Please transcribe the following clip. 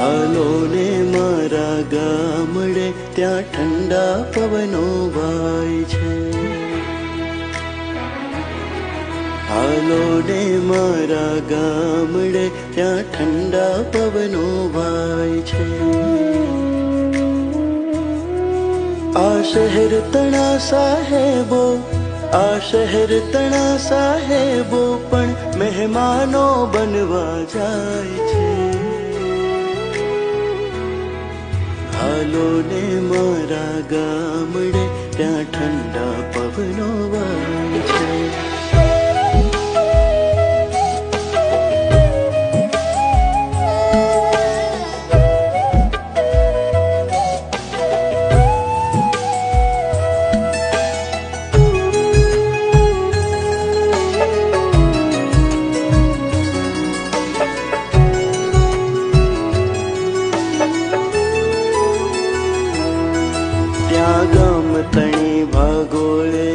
હાલો ને મારા ગામડે, ત્યાં ઠંડા પવનો વાય છે. હાલો ને મારા ગામડે, ત્યાં ઠંડા પવનો વાય છે. આ શહેર તણા સાહેબો, આ શહેર તણા સાહેબો પણ મહેમાનો બનવા જાય છે. હાલો ને મારા ગામડે, ત્યાં ઠંડા પવનો વાય છે. ત્યાં ગામ તણી ભાગોળે